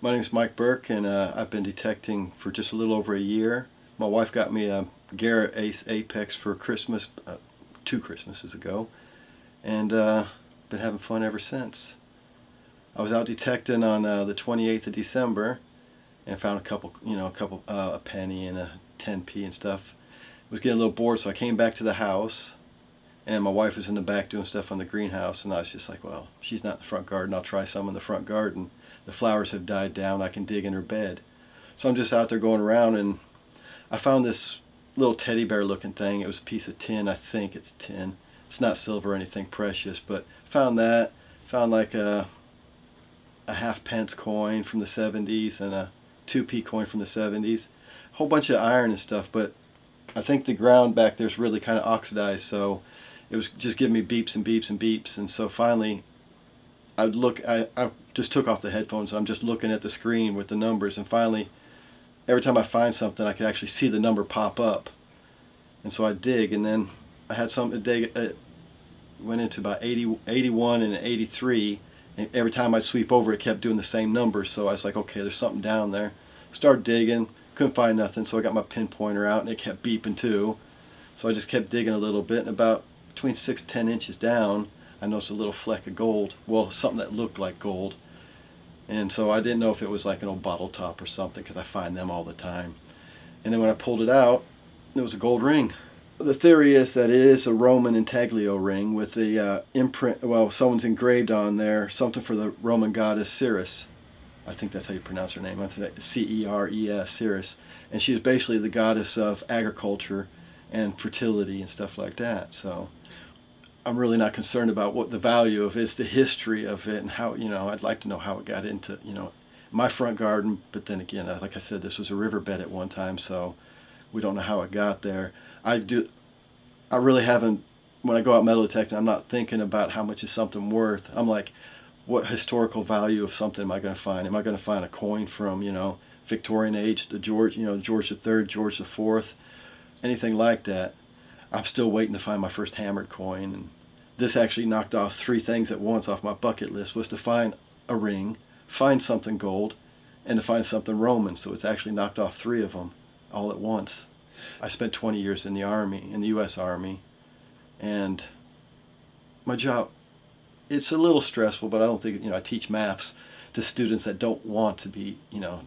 My name's Mike Burke, and I've been detecting for just a little over a year. My wife got me a Garrett Ace Apex for Christmas 2 Christmases ago, and been having fun ever since. I was out detecting on the 28th of December and found a penny and a 10p and stuff. Was getting a little bored, so I came back to the house, and my wife was in the back doing stuff on the greenhouse, and I was just like, well, she's not in the front garden, I'll try some in the front garden. The flowers have died down, I can dig in her bed. So I'm just out there going around, and I found this little teddy bear looking thing. It was a piece of tin, I think it's tin. It's not silver or anything precious, but found that. Found like a half-pence coin from the 70s and a 2p coin from the 70s. A whole bunch of iron and stuff, but I think the ground back there's really kind of oxidized, so it was just giving me beeps and beeps and beeps. And so finally I just took off the headphones, and I'm just looking at the screen with the numbers, and finally every time I find something I could actually see the number pop up. And so I dig, and then I had something to dig. It went into about 80, 81 and 83, and every time I'd sweep over it kept doing the same number. So I was like, okay, there's something down there. Started digging, couldn't find nothing, so I got my pinpointer out, and it kept beeping too. So I just kept digging a little bit, and about between 6 and 10 inches down I noticed a little fleck of gold. Well, something that looked like gold. And so I didn't know if it was like an old bottle top or something, because I find them all the time. And then when I pulled it out, it was a gold ring. The theory is that it is a Roman intaglio ring with the imprint, well, someone's engraved on there something for the Roman goddess Ceres. I think that's how you pronounce her name. I think C-E-R-E-S, Ceres. And she was basically the goddess of agriculture and fertility and stuff like that. So I'm really not concerned about what the value of it is, the history of it, and how, I'd like to know how it got into, my front garden. But then again, like I said, this was a riverbed at one time, so we don't know how it got there. I really haven't, when I go out metal detecting, I'm not thinking about how much is something worth. I'm like, what historical value of something am I going to find? Am I going to find a coin from, Victorian age, the George III, George IV, anything like that? I'm still waiting to find my first hammered coin, and this actually knocked off 3 things at once off my bucket list, was to find a ring, find something gold, and to find something Roman. So it's actually knocked off 3 of them all at once. I spent 20 years in the Army, in the U.S. Army, and my job, it's a little stressful, but I don't think, I teach maths to students that don't want to be,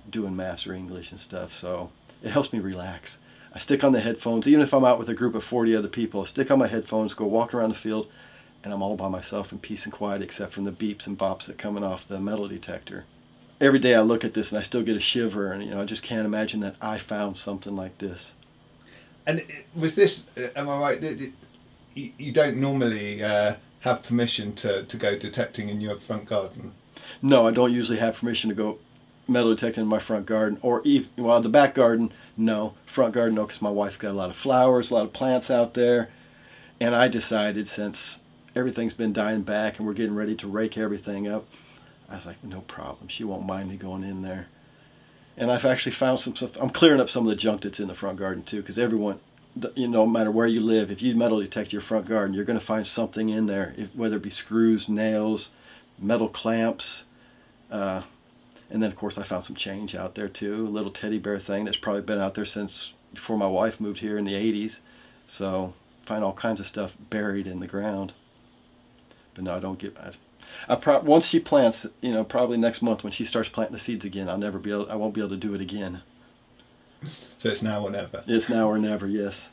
doing maths or English and stuff, so it helps me relax. I stick on the headphones, even if I'm out with a group of 40 other people, I stick on my headphones, go walk around the field, and I'm all by myself in peace and quiet, except from the beeps and bops that are coming off the metal detector. Every day I look at this and I still get a shiver, and I just can't imagine that I found something like this. And was this, am I right, you don't normally have permission to go detecting in your front garden? No, I don't usually have permission to go metal detecting in my front garden, or even, well, the back garden, no. Front garden, no, because my wife's got a lot of flowers, a lot of plants out there, and I decided, since everything's been dying back and we're getting ready to rake everything up, I was like, no problem, she won't mind me going in there. And I've actually found some stuff. I'm clearing up some of the junk that's in the front garden too, because everyone, no matter where you live, if you metal detect your front garden, you're going to find something in there, whether it be screws, nails, metal clamps, and then of course I found some change out there too, a little teddy bear thing that's probably been out there since before my wife moved here in the 80s. So find all kinds of stuff buried in the ground. But no, I don't get, once she plants, probably next month when she starts planting the seeds again, I won't be able to do it again. So it's now or never. It's now or never, yes.